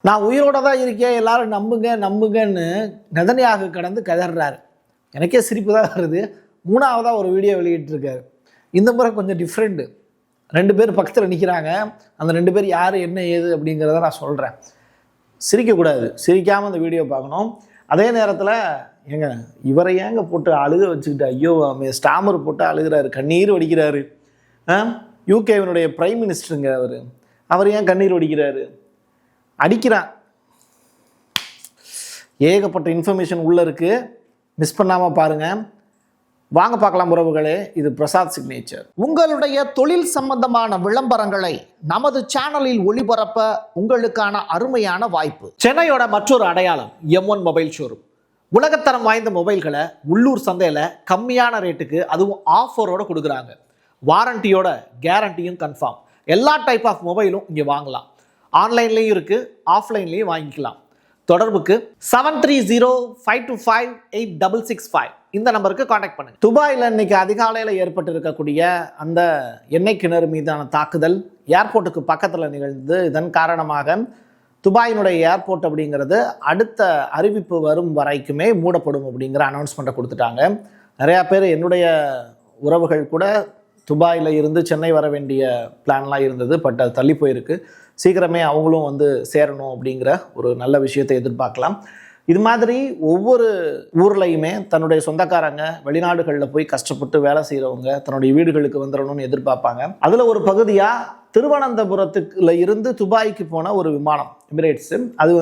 நான் உயிரோட தான் இருக்கேன், எல்லாரும் நம்புங்க நம்புங்கன்னு நெதன்யாகு கடந்து கதறாரு. எனக்கே சிரிப்பு தான் வருது. மூணாவதாக ஒரு வீடியோ வெளியிட்டிருக்காரு. இந்த முறை கொஞ்சம் டிஃப்ரெண்ட்டு. 2 பேர் பக்கத்தில் நிற்கிறாங்க. அந்த 2 பேர் யார் என்ன ஏது அப்படிங்கிறத நான் சொல்கிறேன். சிரிக்கக்கூடாது, சிரிக்காமல் அந்த வீடியோ பார்க்கணும். அதே நேரத்தில் இவரை ஏங்க போட்டு அழுக வச்சுக்கிட்டு, ஐயோ ஸ்டாமர் போட்டு அழுகிறாரு, கண்ணீர் வடிக்கிறாரு. யூகேவினுடைய பிரைம் மினிஸ்டருங்க அவர் ஏன் கண்ணீர் வடிக்கிறாரு? அடிக்கிறான். ஏகப்பட்ட இன்ஃபர்மேஷன் உள்ளே இருக்குது, மிஸ் பண்ணாமல் பாருங்கள். வாங்க பார்க்கலாம் உறவுகளே. இது பிரசாத் சிக்னேச்சர். உங்களுடைய தொழில் சம்பந்தமான விளம்பரங்களை நமது சேனலில் ஒளிபரப்ப உங்களுக்கான அருமையான வாய்ப்பு. சென்னையோட மற்றொரு அடையாளம் M1 மொபைல் ஷோரூம். உலகத்தரம் வாய்ந்த மொபைல்களை உள்ளூர் சந்தையில் கம்மியான ரேட்டுக்கு, அதுவும் ஆஃபரோடு கொடுக்குறாங்க. வாரண்டியோட கேரண்டியும் கன்ஃபார்ம். எல்லா டைப் ஆஃப் மொபைலும் இங்கே வாங்கலாம். ஆன்லைன்லேயும் இருக்குது, ஆஃப்லைன்லேயும் வாங்கிக்கலாம். தொடர்புக்கு 7305258665 இந்த நம்பருக்கு காண்டாக்ட் பண்ணுங்கள். துபாயில் இன்னைக்கு அதிகாலையில் ஏற்பட்டு இருக்கக்கூடிய அந்த எண்ணெய் கிணறு மீதான தாக்குதல் ஏர்போர்ட்டுக்கு பக்கத்தில் நிகழ்ந்து, இதன் காரணமாக துபாயினுடைய ஏர்போர்ட் அப்படிங்கிறது அடுத்த அறிவிப்பு வரும் வரைக்குமே மூடப்படும் அப்படிங்கிற அனௌன்ஸ்மெண்ட்டை கொடுத்துட்டாங்க. நிறையா பேர் என்னுடைய உறவுகள் கூட துபாயில் இருந்து சென்னை வர வேண்டிய பிளான்லாம் இருந்தது. பட் அது தள்ளி போயிருக்கு. சீக்கிரமே அவங்களும் சேரணும் அப்படிங்கிற ஒரு நல்ல விஷயத்தை எதிர்பார்க்கலாம். இது மாதிரி ஒவ்வொரு ஊர்லையுமே தன்னுடைய சொந்தக்காரங்க வெளிநாடுகளில் போய் கஷ்டப்பட்டு வேலை செய்கிறவங்க தன்னுடைய வீடுகளுக்கு வந்துடணும்னு எதிர்பார்ப்பாங்க. அதில் ஒரு பகுதியாக திருவனந்தபுரத்துக்குள்ள இருந்து துபாய்க்கு போன ஒரு விமானம் எமிரேட்ஸு, அது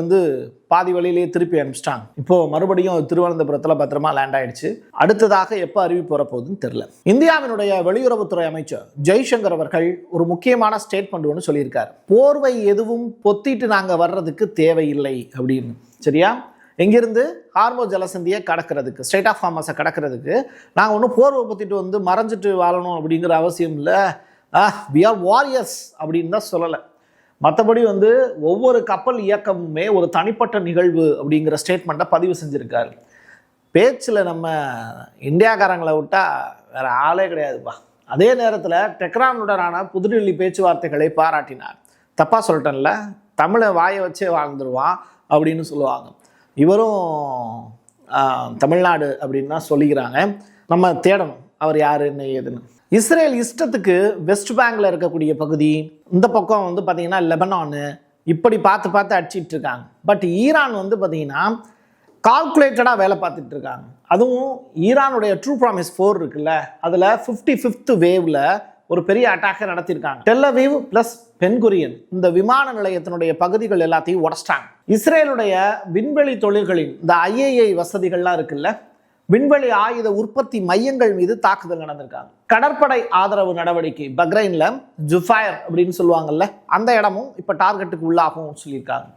பாதி வழியிலேயே திருப்பி அனுப்பிச்சிட்டாங்க. இப்போது மறுபடியும் திருவனந்தபுரத்தில் பத்திரமா லேண்ட் ஆயிடுச்சு. அடுத்ததாக எப்போ அறிவிப்பு வரப்போகுதுன்னு தெரில. இந்தியாவினுடைய வெளியுறவுத்துறை அமைச்சர் ஜெய்சங்கர் அவர்கள் ஒரு முக்கியமான ஸ்டேட்மெண்ட் ஒன்று சொல்லியிருக்காரு. போர்வை எதுவும் பொத்திட்டு நாங்கள் வர்றதுக்கு தேவையில்லை அப்படின்னு. சரியா? எங்கிருந்து ஹார்மோஸ் ஜலசந்தியை கடக்கிறதுக்கு, ஸ்ட்ரெயிட் ஆஃப் ஹார்மஸை கடக்கிறதுக்கு நாங்கள் ஒன்றும் போர்வை பொத்திட்டு மறைஞ்சிட்டு வாழணும் அப்படிங்கிற அவசியம் இல்லை. வி ஆர் வாரியர்ஸ் அப்படின்னு தான் சொல்லலை. மற்றபடி ஒவ்வொரு கப்பல் இயக்கமுமே ஒரு தனிப்பட்ட நிகழ்வு அப்படிங்கிற ஸ்டேட்மெண்ட்டை பதிவு செஞ்சுருக்காரு. பேச்சில் நம்ம இந்தியாக்காரங்களை விட்டால் வேறு ஆளே கிடையாதுப்பா. அதே நேரத்தில் டெக்ரானுடனான புதுடில்லி பேச்சுவார்த்தைகளை பாராட்டினார். தப்பாக சொல்லிட்டேன்ல, தமிழை வாயை வச்சே வாழ்ந்துருவான் அப்படின்னு சொல்லுவாங்க. இவரும் தமிழ்நாடு அப்படின்னு தான் சொல்லிக்கிறாங்க. நம்ம தேடணும் அவர் யார் என்ன ஏதுன்னு. இஸ்ரேல் இஷ்டத்துக்கு வெஸ்ட் பேங்கில் இருக்கக்கூடிய பகுதி, இந்த பக்கம் பார்த்தீங்கன்னா லெபனானு, இப்படி பார்த்து பார்த்து அடிச்சிட்டு இருக்காங்க. பட் ஈரான் பார்த்தீங்கன்னா கால்குலேட்டடாக வேலை பார்த்துட்டு இருக்காங்க. அதுவும் ஈரானுடைய ட்ரூ ப்ராமிஸ் 4 இருக்குல்ல, அதில் 55th வேவ்ல ஒரு பெரிய அட்டாக்கை நடத்தியிருக்காங்க. டெல்லவீவ் பிளஸ் பென்குரியன் இந்த விமான நிலையத்தினுடைய பகுதிகள் எல்லாத்தையும் உடச்சிட்டாங்க. இஸ்ரேலுடைய விண்வெளி தொழில்களின் இந்த IAI வசதிகள்லாம் இருக்குல்ல, விண்வெளி ஆயுத உற்பத்தி மையங்கள் மீது தாக்குதல் நடந்திருக்காங்க. கடற்படை ஆதரவு நடவடிக்கை பக்ரைன்ல ஜுஃபயர் அப்படின்னு சொல்லுவாங்கல்ல, அந்த இடமும் இப்போ டார்கெட்டுக்கு உள்ளாகும் சொல்லியிருக்காங்க.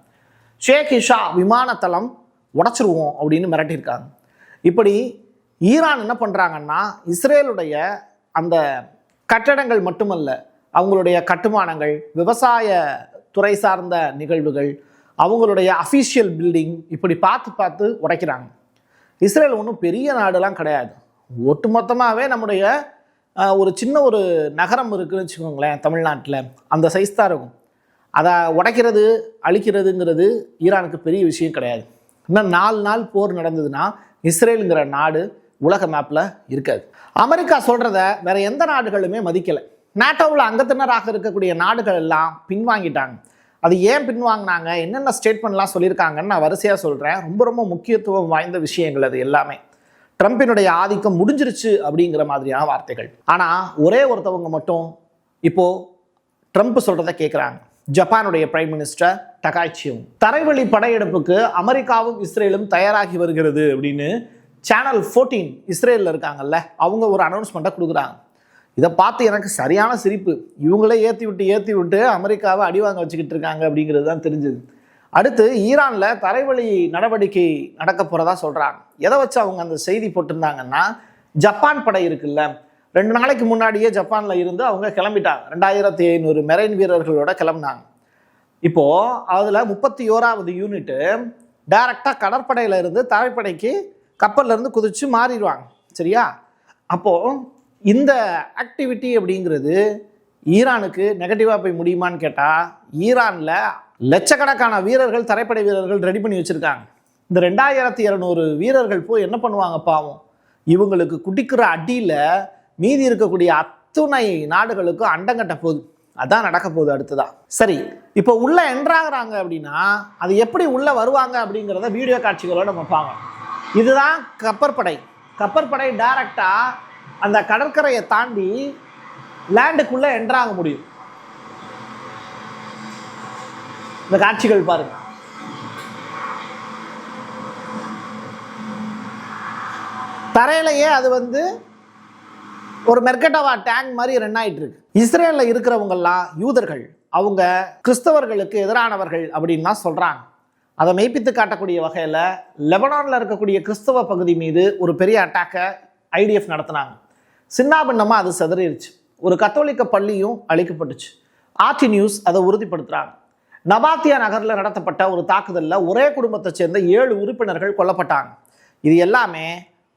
ஷேக் இஷா விமானத்தளம் உடச்சிருவோம் அப்படின்னு மிரட்டியிருக்காங்க. இப்படி ஈரான் என்ன பண்ணுறாங்கன்னா, இஸ்ரேலுடைய அந்த கட்டடங்கள் மட்டுமல்ல, அவங்களுடைய கட்டுமானங்கள், விவசாய துறை சார்ந்த நிகழ்வுகள், அவங்களுடைய அஃபீஷியல் பில்டிங், இப்படி பார்த்து பார்த்து உடைக்கிறாங்க. இஸ்ரேல் ஒன்றும் பெரிய நாடுலாம் கிடையாது. ஒட்டுமொத்தமாகவே நம்முடைய ஒரு சின்ன ஒரு நகரம் இருக்குதுன்னு வச்சுக்கோங்களேன், தமிழ்நாட்டில் அந்த சைஸ் தான் இருக்கும். அதை உடைக்கிறது அழிக்கிறதுங்கிறது ஈரானுக்கு பெரிய விஷயம் கிடையாது. இன்னும் 4 நாள் போர் நடந்ததுன்னா இஸ்ரேலுங்கிற நாடு உலக மேப்பில் இருக்காது. அமெரிக்கா சொல்கிறத வேற எந்த நாடுகளுமே மதிக்கலை. நேட்டோவில் அங்கத்தினராக இருக்கக்கூடிய நாடுகள் எல்லாம் பின்வாங்கிட்டாங்க. அது ஏன் பின்வாங்கினாங்க, என்னென்ன ஸ்டேட்மெண்ட்லாம் சொல்லியிருக்காங்கன்னு நான் வரிசையாக சொல்கிறேன். ரொம்ப ரொம்ப முக்கியத்துவம் வாய்ந்த விஷயங்கள் அது எல்லாமே. ட்ரம்பினுடைய ஆதிக்கம் முடிஞ்சிருச்சு அப்படிங்கிற மாதிரியான வார்த்தைகள். ஆனால் ஒரே ஒருத்தவங்க மட்டும் இப்போது ட்ரம்ப் சொல்கிறத கேட்குறாங்க. ஜப்பானுடைய பிரைம் மினிஸ்டர் டகாய்ச்சியும். தரைவழி படையெடுப்புக்கு அமெரிக்காவும் இஸ்ரேலும் தயாராகி வருகிறது அப்படின்னு சேனல் 14 இஸ்ரேலில் இருக்காங்கல்ல, அவங்க ஒரு அனௌன்ஸ்மெண்ட்டை கொடுக்குறாங்க. இதை பார்த்து எனக்கு சரியான சிரிப்பு. இவங்களே ஏற்றி விட்டு அமெரிக்காவை அடிவாங்க வச்சுக்கிட்டு இருக்காங்க அப்படிங்கிறது தான் தெரிஞ்சுது. அடுத்து ஈரானில் தரைவழி நடவடிக்கை நடக்க போகிறதா சொல்கிறாங்க. எதை வச்சு அவங்க அந்த செய்தி போட்டிருந்தாங்கன்னா, ஜப்பான் படை இருக்குல்ல, 2 நாளைக்கு முன்னாடியே ஜப்பானில் இருந்து அவங்க கிளம்பிட்டாங்க. 2500 மெரைன் வீரர்களோட கிளம்பினாங்க. இப்போது அதில் 31வது யூனிட்டு டைரெக்டாக கடற்படையில் இருந்து தரைப்படைக்கு கப்பல்லேருந்து குதித்து மாறிடுவாங்க. சரியா? அப்போது இந்த ஆக்டிவிட்டி அப்படிங்கிறது ஈரானுக்கு நெகட்டிவாக போய் முடியுமான்னு கேட்டால், ஈரானில் லட்சக்கணக்கான வீரர்கள், தரைப்படை வீரர்கள் ரெடி பண்ணி வச்சுருக்காங்க. இந்த 2200 வீரர்கள் போய் என்ன பண்ணுவாங்க பாவம்? இவங்களுக்கு குடிக்கிற அடியில் மீதி இருக்கக்கூடிய அத்துணை நாடுகளுக்கும் அண்டங்கட்ட போகுது. அதான் நடக்க போகுது அடுத்துதான். சரி, இப்போ உள்ள என்ட்ராகிறாங்க அப்படின்னா அது எப்படி உள்ள வருவாங்க அப்படிங்கிறத வீடியோ காட்சிகளோட நம்ம பார்க்கலாம். இதுதான் கப்பற்படை. கப்பற்படை டைரக்டா அந்த கடற்கரையை தாண்டி லேண்டுக்குள்ள என்ட்ராக முடியும். இந்த காட்சிகள் பாருங்க. தரையிலேயே அது ஒரு மெர்கட்டவா டேங்க் மாதிரி ரன் ஆயிட்டு இருக்கு. இஸ்ரேல்ல இருக்கிறவங்கெல்லாம் யூதர்கள், அவங்க கிறிஸ்தவர்களுக்கு எதிரானவர்கள் அப்படின்னு தான் சொல்றாங்க. அதை மெய்ப்பித்து காட்டக்கூடிய வகையில் லெபனானில் இருக்கக்கூடிய கிறிஸ்தவ பகுதி மீது ஒரு பெரிய அட்டாக்கை ஐடிஎஃப் நடத்தினாங்க. சின்னாபின்னமாக அது சிதறிடுச்சு. ஒரு கத்தோலிக்க பள்ளியும் அழிக்கப்பட்டுச்சு. ஆர்டி நியூஸ் அதை உறுதிப்படுத்துகிறாங்க. நபாத்தியா நகரில் நடத்தப்பட்ட ஒரு தாக்குதலில் ஒரே குடும்பத்தை சேர்ந்த 7 உறுப்பினர்கள் கொல்லப்பட்டாங்க. இது எல்லாமே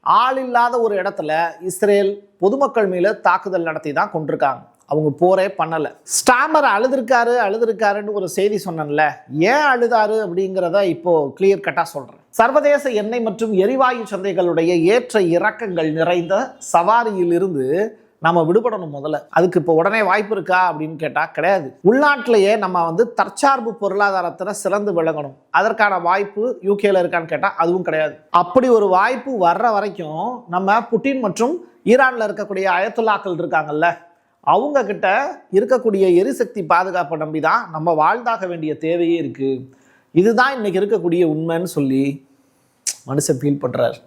ஆள் இல்லாத ஒரு இடத்துல இஸ்ரேல் பொதுமக்கள் மேலே தாக்குதல் நடத்தி தான் கொண்டிருக்காங்க. அவங்க போரே பண்ணலை. ஸ்டாமர் அழுதுருக்காருன்னு ஒரு செய்தி சொன்னேன்ல, ஏன் அழுதாரு அப்படிங்கிறத இப்போ கிளியர் கட்டாக சொல்கிறேன். சர்வதேச எண்ணெய் மற்றும் எரிவாயு சந்தைகளுடைய ஏற்ற இறக்கங்கள் நிறைந்த சவாரியில் இருந்து நம்ம விடுபடணும். முதல்ல அதுக்கு இப்போ உடனே வாய்ப்பு இருக்கா அப்படின்னு கேட்டால் கிடையாது. உள்நாட்டிலேயே நம்ம தற்சார்பு பொருளாதாரத்தில் சிறந்து விளங்கணும். அதற்கான வாய்ப்பு யூகேல இருக்கான்னு கேட்டால் அதுவும் கிடையாது. அப்படி ஒரு வாய்ப்பு வர்ற வரைக்கும் நம்ம புட்டின் மற்றும் ஈரானில் இருக்கக்கூடிய அயத்துல்லாக்கள் இருக்காங்கல்ல, அவங்க கிட்ட இருக்கக்கூடிய எரிசக்தி பாதுகாப்பை நம்பி தான் நம்ம வாழ்ந்தாக வேண்டிய தேவையே இருக்கு. இதுதான் இன்னைக்கு இருக்கக்கூடிய உண்மைன்னு சொல்லி மனுஷன் ஃபீல் பண்றாரு.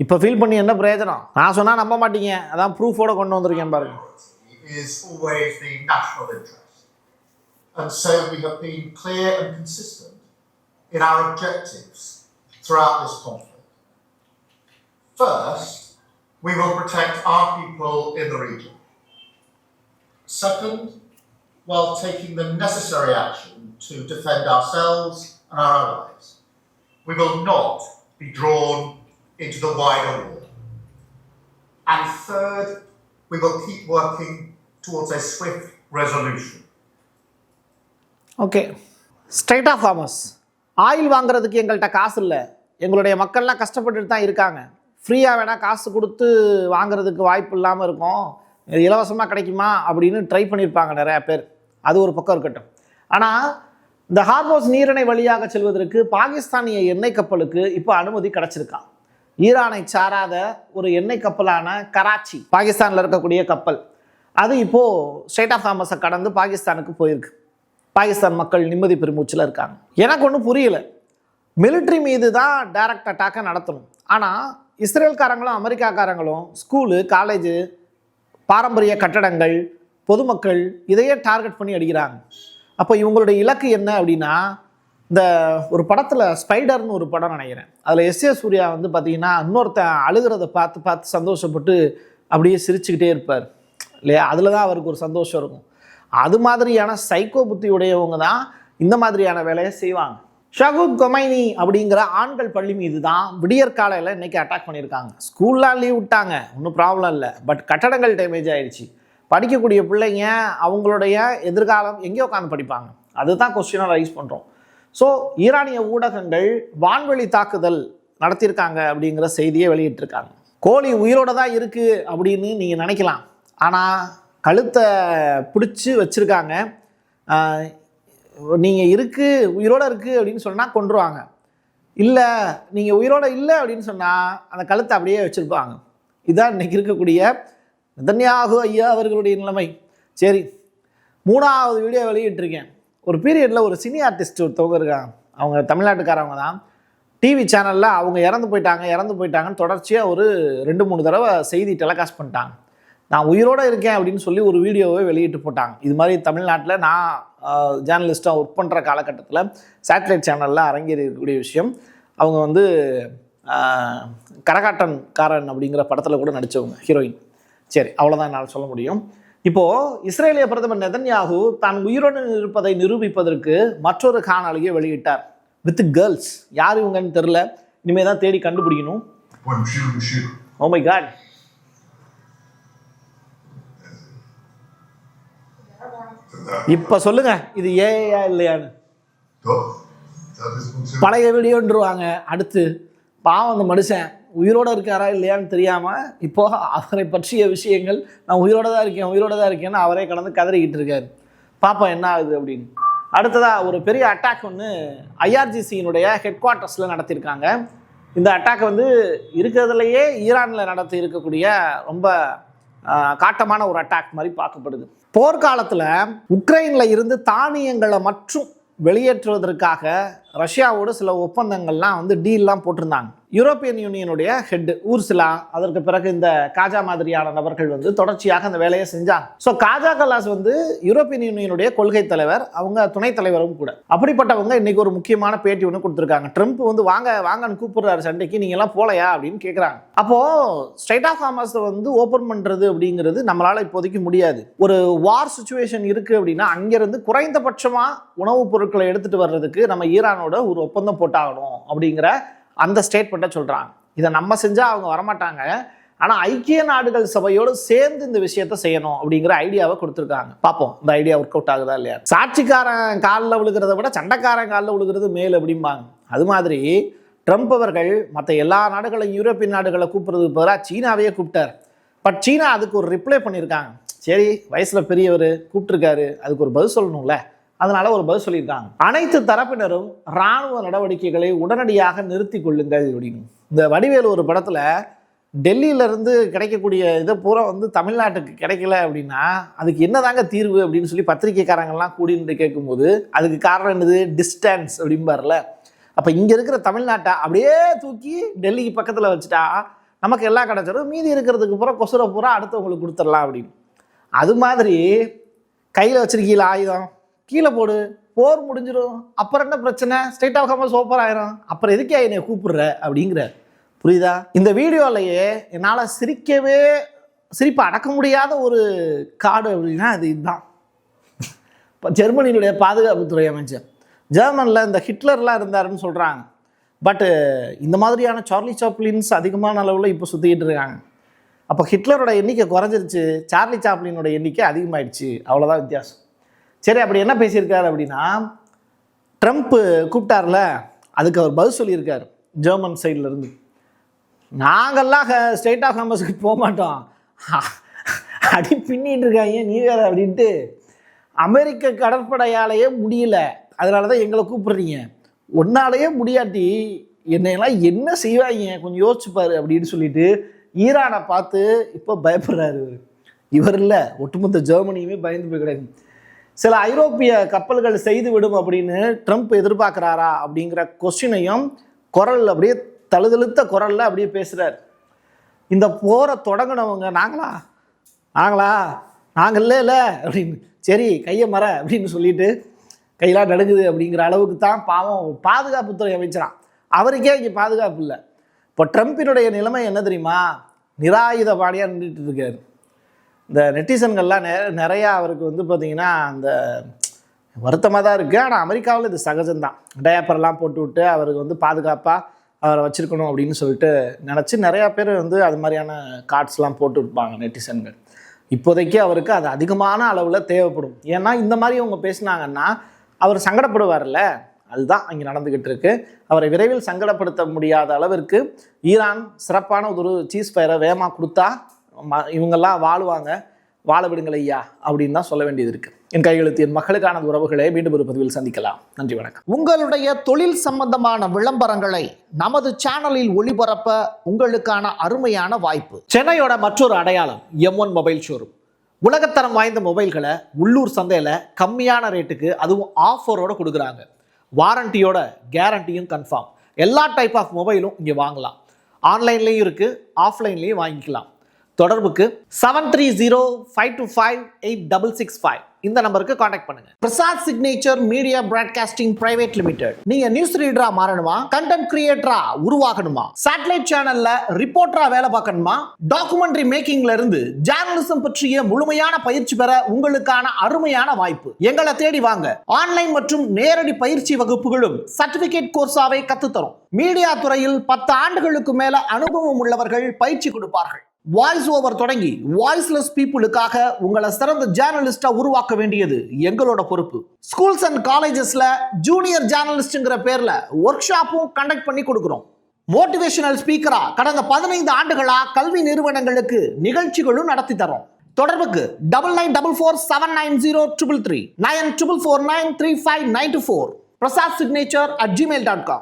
இப்போ ஃபீல் பண்ணி என்ன பிரயோஜனம்? நான் சொன்னா நம்ப மாட்டீங்க. அதான் ப்ரூஃபோட கொண்டு வந்திருக்கேன் பாருங்க. Is always the national interest, and so we have been clear and consistent in our objectives throughout this conflict. First, we will protect our people in the region. Second, while taking the necessary action to defend ourselves and our allies, we will not be drawn into the wider war. And third, we will keep working towards a swift resolution. Okay. Strait of Hormuz. Oil வாங்குறதுக்கு எங்கள்கிட்ட காசு இல்லை. எங்களுடைய மக்கள்லாம் கஷ்டப்பட்டுட்டு தான் இருக்காங்க. ஃப்ரீயாக வேணால் காசு கொடுத்து வாங்குறதுக்கு வாய்ப்பு இல்லாமல் இருக்கும். இது இலவசமாக கிடைக்குமா அப்படின்னு ட்ரை பண்ணியிருப்பாங்க நிறையா பேர். அது ஒரு பக்கம் இருக்கட்டும். ஆனால் இந்த ஹார்மோஸ் நீரிணை வழியாக செல்வதற்கு பாகிஸ்தானிய எண்ணெய் கப்பலுக்கு இப்போ அனுமதி கிடச்சிருக்கான். ஈரானை சாராத ஒரு எண்ணெய் கப்பலான கராச்சி, பாகிஸ்தானில் இருக்கக்கூடிய கப்பல், அது இப்போது ஸ்ட்ரெய்ட் ஆஃப் ஹார்மஸை கடந்து பாகிஸ்தானுக்கு போயிருக்கு. பாகிஸ்தான் மக்கள் நிம்மதி பெருமூச்சில் இருக்காங்க. எனக்கு ஒன்றும் புரியல. மிலிட்ரி மீது தான் டைரக்ட் அட்டாக்கை நடத்தணும். ஆனால் இஸ்ரேல்காரங்களும் அமெரிக்காக்காரங்களும் ஸ்கூலு, காலேஜு, பாரம்பரிய கட்டடங்கள், பொதுமக்கள் இதையே டார்கெட் பண்ணி அடிக்கிறாங்க. அப்போ இவங்களுடைய இலக்கு என்ன அப்படின்னா, இந்த ஒரு படத்தில் ஸ்பைடர்னு ஒரு படம் நினைக்கிறேன், அதில் எஸ்.ஏ. சூர்யா பார்த்தீங்கன்னா இன்னொருத்தன் அழுகிறத பார்த்து சந்தோஷப்பட்டு அப்படியே சிரிச்சுக்கிட்டே இருப்பார் இல்லையா? அதில் தான் அவருக்கு ஒரு சந்தோஷம் இருக்கும். அது மாதிரியான சைக்கோ புத்தியுடையவங்க தான் இந்த மாதிரியான வேலையை செய்வாங்க. ஷகூத் கொமைனி அப்படிங்கிற ஆண்கள் பள்ளி மீது தான் விடியற் காலையில் இன்றைக்கி அட்டாக் பண்ணியிருக்காங்க. ஸ்கூல்லாம் லீவ் விட்டாங்க, ஒன்றும் ப்ராப்ளம் இல்லை. பட் கட்டடங்கள் டேமேஜ் ஆகிடுச்சு. படிக்கக்கூடிய பிள்ளைங்க அவங்களுடைய எதிர்காலம் எங்கே உட்காந்து படிப்பாங்க? அதுதான் கொஸ்டினாக ரைஸ் பண்ணுறோம். ஸோ ஈரானிய ஊடகங்கள் வான்வெளி தாக்குதல் நடத்தியிருக்காங்க அப்படிங்கிற செய்தியை வெளியிட்டிருக்காங்க. கோழி உயிரோடு தான் இருக்குது அப்படின்னு நீங்கள் நினைக்கலாம். ஆனால் கழுத்தை பிடிச்சி வச்சுருக்காங்க. நீங்கள் உயிரோடு இருக்குது அப்படின்னு சொன்னால் கொன்றுவாங்க. இல்லை நீங்கள் உயிரோடு இல்லை அப்படின்னு சொன்னால் அந்த கழுத்தை அப்படியே வச்சுருப்பாங்க. இதுதான் இன்றைக்கி இருக்கக்கூடிய நெதன்யாகு ஐயா அவர்களுடைய நிலைமை. சரி, 3வது வீடியோ வெளியிட்டிருக்கேன். ஒரு பீரியடில் ஒரு சினி ஆர்டிஸ்ட் ஒருத்தவங்க இருக்காங்க. அவங்க தமிழ்நாட்டுக்காரவங்க தான். டிவி சேனலில் அவங்க இறந்து போயிட்டாங்கன்னு தொடர்ச்சியாக ஒரு 2-3 தடவை செய்தி டெலிகாஸ்ட் பண்ணிட்டாங்க. நான் உயிரோடு இருக்கேன் அப்படின்னு சொல்லி ஒரு வீடியோவை வெளியிட்டு போட்டாங்க. இது மாதிரி தமிழ்நாட்டில் நான் ஜேர்னலிஸ்ட்டாக ஒர்க் பண்ணுற காலகட்டத்தில் சேட்டலைட் சேனலில் அரங்கேறக்கூடிய விஷயம். அவங்க கரகாட்டன்காரன் அப்படிங்கிற படத்தில் கூட நடித்தவங்க, ஹீரோயின். சரி, அவ்வளோதான் என்னால் சொல்ல முடியும். இப்போது இஸ்ரேலிய பிரதமர் நெதன்யாகு தான் உயிருடன் இருப்பதை நிரூபிப்பதற்கு மற்றொரு காணொளியை வெளியிட்டார். With girls. யார் இவங்கன்னு தெரில, இனிமேல் தான் தேடி கண்டுபிடிக்கணும். Oh my God. இப்போ சொல்லுங்க, இது ஏஐயா இல்லையான்னு? பழைய வீடியோன்றுவாங்க. அடுத்து பாவம் அந்த மனுஷன் உயிரோட இருக்காரா இல்லையான்னு தெரியாம இப்போ அவரை பற்றிய விஷயங்கள் நான் உயிரோட தான் இருக்கேன்னு அவரே கடந்து கதறிக்கிட்டு இருக்காரு. பாப்பா என்ன ஆகுது அப்படின்னு. அடுத்ததா ஒரு பெரிய அட்டாக் ஒன்று ஐஆர்ஜிசியினுடைய ஹெட் குவார்ட்டர்ஸில் நடத்தியிருக்காங்க. இந்த அட்டாக் வந்து இருக்கிறதுலையே ஈரானில் நடத்தி இருக்கக்கூடிய ரொம்ப காட்டமான ஒரு அட்டாக் மாதிரி பார்க்கப்படுது. போர்க்காலத்தில் உக்ரைனில் இருந்து தானியங்களை மற்றும் வெளியேற்றுவதற்காக ரஷ்யாவோடு சில ஒப்பந்தங்கள்லாம் வந்து டீல்லாம் போட்டிருந்தாங்க. யூரோப்பியன் யூனியனுடைய ஹெட் ஊர்சுலா, அதற்கு பிறகு இந்த காஜா மாதிரியான நபர்கள் வந்து தொடர்ச்சியாக அந்த வேலையை செஞ்சாங்க. ஸோ காஜா கல்லாஸ் வந்து யூரோப்பியன் யூனியனுடைய கொள்கை தலைவர், அவங்க துணைத் தலைவரும் கூட. அப்படிப்பட்டவங்க இன்னைக்கு ஒரு முக்கியமான பேட்டி ஒன்று கொடுத்துருக்காங்க. ட்ரம்ப் வந்து வாங்கன்னு கூப்பிடுறாரு சண்டைக்கு, நீங்க எல்லாம் போலையா அப்படின்னு கேட்குறாங்க. அப்போ ஸ்ட்ரைட் ஆஃப் ஹார்மஸ் வந்து ஓப்பன் பண்றது அப்படிங்கிறது நம்மளால இப்போதைக்கு முடியாது. ஒரு வார் சுச்சுவேஷன் இருக்கு அப்படின்னா அங்கிருந்து குறைந்தபட்சமா உணவுப் பொருட்களை எடுத்துட்டு வர்றதுக்கு நம்ம ஈரானோட ஒரு ஒப்பந்தம் போட்டாகணும் அப்படிங்கிற அந்த ஸ்டேட்மெண்ட்டை சொல்றாங்க. இதை நம்ம செஞ்சா அவங்க வரமாட்டாங்க, ஆனா ஐக்கிய நாடுகள் சபையோடு சேர்ந்து இந்த விஷயத்த செய்யணும் அப்படிங்கிற ஐடியாவை கொடுத்துருக்காங்க. பார்ப்போம் இந்த ஐடியா ஒர்க் அவுட் ஆகுதா இல்லையா. சாட்சிக்காரன் காலில் விழுகிறத விட சண்டைக்காரன் காலில் விழுகிறது மேல் அப்படிம்பாங்க. அது மாதிரி ட்ரம்ப் அவர்கள் மற்ற எல்லா நாடுகளையும் யூரோப்பியன் நாடுகளை கூப்பிடுறதுக்கு பதிலாக சீனாவையே கூப்பிட்டார். பட் சீனா அதுக்கு ஒரு ரிப்ளை பண்ணியிருக்காங்க. சரி, வயசுல பெரியவர் கூப்பிட்டுருக்காரு, அதுக்கு ஒரு பதில் சொல்லணும்ல, அதனால ஒரு பதில் சொல்லியிருக்காங்க. அனைத்து தரப்பினரும் இராணுவ நடவடிக்கைகளை உடனடியாக நிறுத்தி கொள்ளுங்கள் அப்படின்னு. இந்த வடிவேலு ஒரு படத்துல டெல்லியிலிருந்து கிடைக்கக்கூடிய இதை பூரா வந்து தமிழ்நாட்டுக்கு கிடைக்கல அப்படின்னா அதுக்கு என்னதாங்க தீர்வு அப்படின்னு சொல்லி பத்திரிகைக்காரங்கள்லாம் கூடிட்டு கேட்கும்போது அதுக்கு காரணம் என்னது, டிஸ்டன்ஸ் அப்படிம்பார்ல. அப்போ இங்கே இருக்கிற தமிழ்நாட்டை அப்படியே தூக்கி டெல்லிக்கு பக்கத்தில் வச்சுட்டா நமக்கு எல்லாம் கிடைச்சிடும், மீதி இருக்கிறதுக்கு பூரா கொசுரை பூரா அடுத்தவங்களுக்கு கொடுத்துடலாம் அப்படின்னு. அது மாதிரி கையில் வச்சிருக்கீங்களா ஆயுதம், கீழே போடு, போர் முடிஞ்சிடும், அப்புறம் என்ன பிரச்சனை, ஸ்ட்ரைட் ஆஃப் ஹார்மஸ் ஓப்பன் ஆயிரும், அப்புறம் எதுக்கே என்னை கூப்பிடுற அப்படிங்கிற. புரியுதா? இந்த வீடியோலையே என்னால் சிரிப்பை அடக்க முடியாத ஒரு கார்டு அப்படின்னா அது இதுதான். இப்போ ஜெர்மனியினுடைய பாதுகாப்புத்துறை அமைச்சர், ஜெர்மனில் இந்த ஹிட்லர்லாம் இருந்தாருன்னு சொல்கிறாங்க. பட்டு இந்த மாதிரியான சார்லி சாப்ளின்ஸ் அதிகமான அளவில் இப்போ சுற்றிக்கிட்டு இருக்காங்க. அப்போ ஹிட்லரோட எண்ணிக்கை குறைஞ்சிருச்சு, சார்லி சாப்ளினோட எண்ணிக்கை அதிகமாகிடுச்சு, அவ்வளோதான் வித்தியாசம். சரி, அப்படி என்ன பேசியிருக்காரு அப்படின்னா, ட்ரம்ப் கூப்பிட்டார்ல, அதுக்கு அவர் பதில் சொல்லியிருக்காரு ஜெர்மன் சைடில் இருந்து. நாங்கள்லாம் ஸ்ட்ரைட் ஆஃப் ஹார்மஸுக்கு போக மாட்டோம், அடி பின்னிட்டு இருக்காங்க நீ வேற அப்படின்ட்டு. அமெரிக்க கடற்படையாலேயே முடியல, அதனால தான் எங்களை கூப்பிடுறீங்க, ஒன்னாலேயே முடியாட்டி என்னையெல்லாம் என்ன செய்வாங்க கொஞ்சம் யோசிச்சுப்பாரு அப்படின்னு சொல்லிட்டு ஈரானை பார்த்து இப்போ பயப்படுறாரு. இவர் இல்லை, ஒட்டுமொத்த ஜெர்மனியுமே பயந்து போய் கிடையாது. சில ஐரோப்பிய கப்பல்கள் செய்து விடும் அப்படின்னு ட்ரம்ப் எதிர்பார்க்குறாரா அப்படிங்கிற கொஸ்டினையும் குரல் அப்படியே தழுதழுத்த குரலில் அப்படியே பேசுகிறார். இந்த போரை தொடங்கினவங்க நாங்களே இல்லை அப்படின்னு, சரி கையை மற அப்படின்னு சொல்லிட்டு கையெல்லாம் நடுங்குது அப்படிங்கிற அளவுக்கு தான் பாவம் பாதுகாப்புத்துறை அமைச்சரான். அவருக்கே இங்கே பாதுகாப்பு இல்லை. இப்போ ட்ரம்பினுடைய நிலைமை என்ன தெரியுமா, நிராயுதபாணியாக நின்றுட்டு இருக்காரு. இந்த நெட்டிசன்கள்லாம் நிறையா அவருக்கு வந்து பார்த்திங்கன்னா அந்த வருத்தமாக தான் இருக்குது. ஆனால் அமெரிக்காவில் இது சகஜம்தான். டயப்பர்லாம் போட்டு விட்டு அவருக்கு வந்து பாதுகாப்பாக அவரை வச்சுருக்கணும் அப்படின்னு சொல்லிட்டு நினச்சி நிறையா பேர் வந்து அது மாதிரியான கார்ட்ஸ்லாம் போட்டு விட்பாங்க நெட்டிசன்கள். இப்போதைக்கு அவருக்கு அது அதிகமான அளவில் தேவைப்படும். ஏன்னா இந்த மாதிரி அவங்க பேசினாங்கன்னா அவர் சங்கடப்படுவார்ல, அதுதான் அங்கே நடந்துக்கிட்டு இருக்கு. அவரை விரைவில் சங்கடப்படுத்த முடியாத அளவிற்கு ஈரான் சிறப்பான ஒரு சீஸ் ஃபயரை வேகமாக கொடுத்தா இவங்கெல்லாம் வாழுவாங்க, வாழ விடுங்கள் ஐயா அப்படின்னு தான் சொல்ல வேண்டியது இருக்கு. என் கையெழுத்து என் மக்களுக்கான உறவுகளை மீண்டும் ஒரு பதிவில் சந்திக்கலாம். நன்றி, வணக்கம். உங்களுடைய தொழில் சம்பந்தமான விளம்பரங்களை நமது சேனலில் ஒளிபரப்ப உங்களுக்கான அருமையான வாய்ப்பு. சென்னையோட மற்றொரு அடையாளம் M1 மொபைல் ஷோரூம். உலகத்தரம் வாய்ந்த மொபைல்களை உள்ளூர் சந்தையில் கம்மியான ரேட்டுக்கு அதுவும் ஆஃபரோட கொடுக்குறாங்க. வாரண்டியோட கேரண்டியும் கன்ஃபார்ம். எல்லா டைப் ஆஃப் மொபைலும் இங்கே வாங்கலாம். ஆன்லைன்லேயும் இருக்குது, ஆஃப்லைன்லேயும் வாங்கிக்கலாம். தொடர்புக்கு 7305258665 இந்த நம்பருக்கு காண்டாக்ட் பண்ணுங்க. Prasad signature media broadcasting private limited. நீங்க நியூஸ் ரீடரா மாறணுமா, கண்டென்ட் கிரியேட்டரா உருவாகணுமா, சேட்டலைட் சேனல்ல ரிப்போர்ட்டரா வேலை பார்க்கணுமா, டாக்குமெண்ட்ரி மேக்கிங்ல இருந்து ஜேர்னலிசம் பற்றிய முழுமையான பயிற்சி பெற உங்களுக்கான அருமையான வாய்ப்பு. எங்களை தேடி வாங்க. ஆன்லைன் மற்றும் நேரடி பயிற்சி வகுப்புகளும் சர்டிபிகேட் கோர்ஸாவே கத்துத்தரும். மீடியா துறையில் 10 ஆண்டுகளுக்கு மேல அனுபவம் உள்ளவர்கள் பயிற்சி கொடுப்பார்கள். வாய்ஸ் ஓவர் தொடங்கி வாய்ஸ்லெஸ் பீப்புளுக்காக உங்களை சிறந்த ஜேர்னலிஸ்டா உருவாக்க வேண்டியது எங்களோட பொறுப்பு. ஸ்கூல்ஸ் அண்ட் காலேஜஸ்ல ஜூனியர் ஜேர்னலிஸ்ட்ங்கிற பேர்ல ஒர்க் ஷாப்பும் கண்டக்ட் பண்ணி கொடுக்கிறோம். மோட்டிவேஷனல் ஸ்பீக்கரா கடந்த 15 ஆண்டுகளா கல்வி நிறுவனங்களுக்கு நிகழ்ச்சிகளும் நடத்தி தரோம். தொடர்புக்கு 9944790333 94493594 prasad signature@gmail.com.